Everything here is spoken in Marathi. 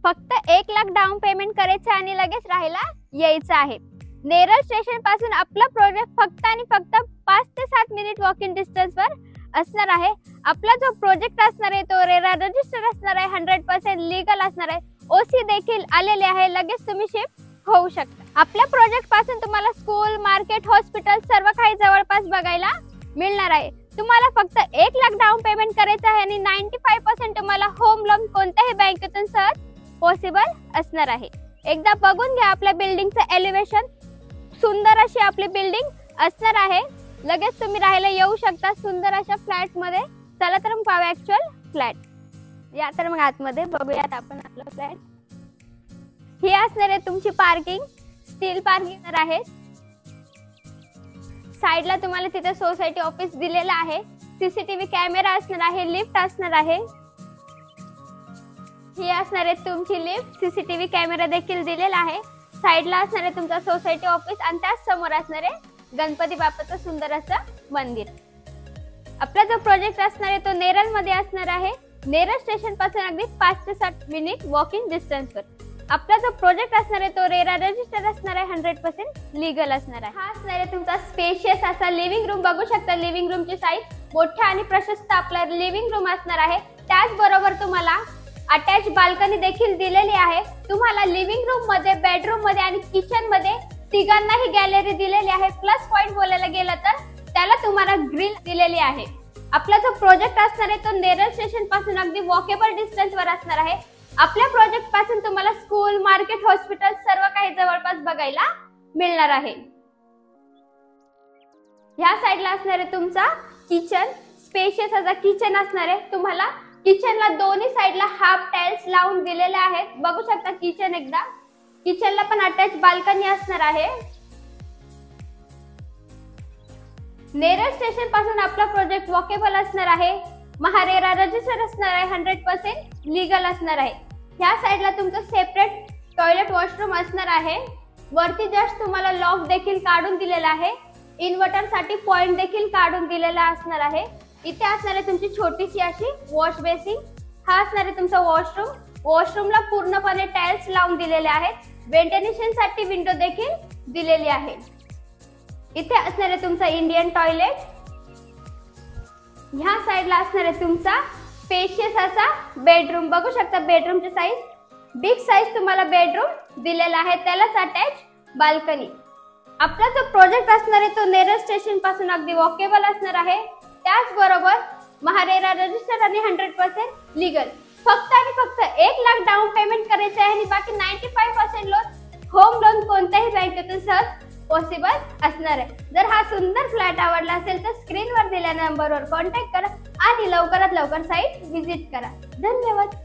फक्त 1,00,000 डाऊन पेमेंट करायचं आणि लगेच राहायला यायचं आहे। नेरळ स्टेशन पासून आपला प्रोजेक्ट फक्त आणि फक्त 5 ते 7 मिनिट वॉकिंग डिस्टन्स वर असणार आहे। आपला जो प्रोजेक्ट असणार आहे तो रेरा रजिस्टर असणार आहे, 100% लीगल असणार आहे। ओसी देखील आलेले आहे, लगेच तुम्ही शिफ्ट होऊ शकता। आपल्या प्रोजेक्ट पासून तुम्हाला स्कूल, मार्केट, हॉस्पिटल सर्व काही जवळपास बघायला मिळणार आहे। तुम्हाला फक्त 1,00,000 डाऊन पेमेंट करायचं आहे आणि 95% तुम्हाला होम लोन कोणत्याही बँकेतून सहज पॉसिबल असणार आहे। एकदा बघून घ्या आपल्या बिल्डिंगचं एलिव्हेशन, सुंदर अशी आपली बिल्डिंग असणार आहे। लगेच तुम्ही राहायला येऊ शकता सुंदर अशा फ्लॅट मध्ये। चला तर मग पाहूया ऍक्च्युअल फ्लॅट। या तर मग आतमध्ये बघूयात आपण आपला फ्लॅट। ही असणार आहे तुमची पार्किंग, स्टील पार्किंग आहे। साइडला तुम्हाला तिथे सोसायटी ऑफिस दिलेला आहे, सीसीटीव्ही कॅमेरा असणार आहे, लिफ्ट असणार आहे। ही असणार आहे तुमची लिफ्ट, सीसीटीव्ही कॅमेरा देखील दिलेला आहे। साइडला असणार आहे तुमचा सोसायटी ऑफिस आणि त्याच समोर असणार आहे गणपती बाप्पाचं सुंदर असं मंदिर। आपला जो प्रोजेक्ट असणार आहे तो नेरळ मध्ये असणार आहे। नेरळ स्टेशन पासून अगदी 5 ते 7 मिनिट वॉकिंग डिस्टन्स वर आपला जो प्रोजेक्ट असणार आहे तो रेरा रजिस्टर असणार आहे, 100% लीगल असणार आहे। हा असणार आहे तुमचा स्पेशियस असा लिव्हिंग रूम। बघू शकता लिव्हिंग रूमची साईज मोठा आणि प्रशस्त आपला लिव्हिंग रूम असणार आहे। त्याचबरोबर तुम्हाला अटॅच बाल्कनी देखील दिलेली आहे। तुम्हाला लिव्हिंग रूम मध्ये, बेडरूम मध्ये आणि किचन मध्ये तिघांनाही गॅलरी दिलेली आहे। प्लस पॉइंट बोलायला गेलं तर त्याला तुम्हाला ग्रिल दिलेली आहे। आपला जो प्रोजेक्ट असणार आहे तो नेरळ स्टेशन पासून अगदी वॉकेबल डिस्टन्स वर असणार आहे। आपल्या प्रोजेक्ट पासून तुम्हाला स्कूल, मार्केट, हॉस्पिटल सर्व काही जवळपास बघायला मिळणार आहे। ह्या साइडला असणार आहे तुमचा किचन, स्पेशियस असा किचन असणार आहे। तुम्हाला किचनला दोन्ही साइडला हाफ टाइल्स लावून दिलेले आहेत। बघू शकता किचन एकदा। किचनला पण अटॅच बाल्कनी असणार आहे। नेरळ स्टेशन पासून आपला प्रोजेक्ट वॉकेबल असणार आहे, महारेरा रजिस्टर असणार आहे, 100% लीगल असणार आहे। ह्या साइडला तुमचं सेपरेट टॉयलेट वॉशरूम असणार आहे। वरती जस्ट तुम्हाला लॉक देखील काढून दिलेला आहे, इन्व्हर्टर साठी पॉइंट देखील काढून दिलेला असणार आहे। इथे असणार आहे तुमची छोटीशी अशी वॉश बेसिन। हा असणार आहे तुमचा वॉशरूम। वॉशरूमला पूर्णपणे टाइल्स लावून दिलेले आहेत, व्हेंटिलेशन साठी विंडो देखील दिलेली आहे। इथे असणार आहे तुमचा इंडियन टॉयलेट। ह्या साइडला असणार आहे तुमचा स्पेशियस असा बेडरूम। बघू शकता बेडरूमची साईज बिग साईज तुम्हाला बेडरूम दिलेला आहे, त्यालाच अटॅच बाल्कनी। आपला जो प्रोजेक्ट असणार आहे तो नेरळ स्टेशन पासून अगदी वॉकेबल असणार आहे। त्याचबरोबर महारेरा रजिस्टर आणि 100% लीगल। फक्त आणि फक्त 1,00,000 डाऊन पेमेंट करायचे आहे आणि बाकी 95% लोन होम लोन कोणत्याही बँकेतून सहज पॉसिबल असणार आहे। जर हा सुंदर फ्लॅट आवडला असेल तर स्क्रीनवर दिलेल्या नंबरवर कॉन्टॅक्ट करा आणि लवकरात लवकर साइट व्हिजिट करा। धन्यवाद।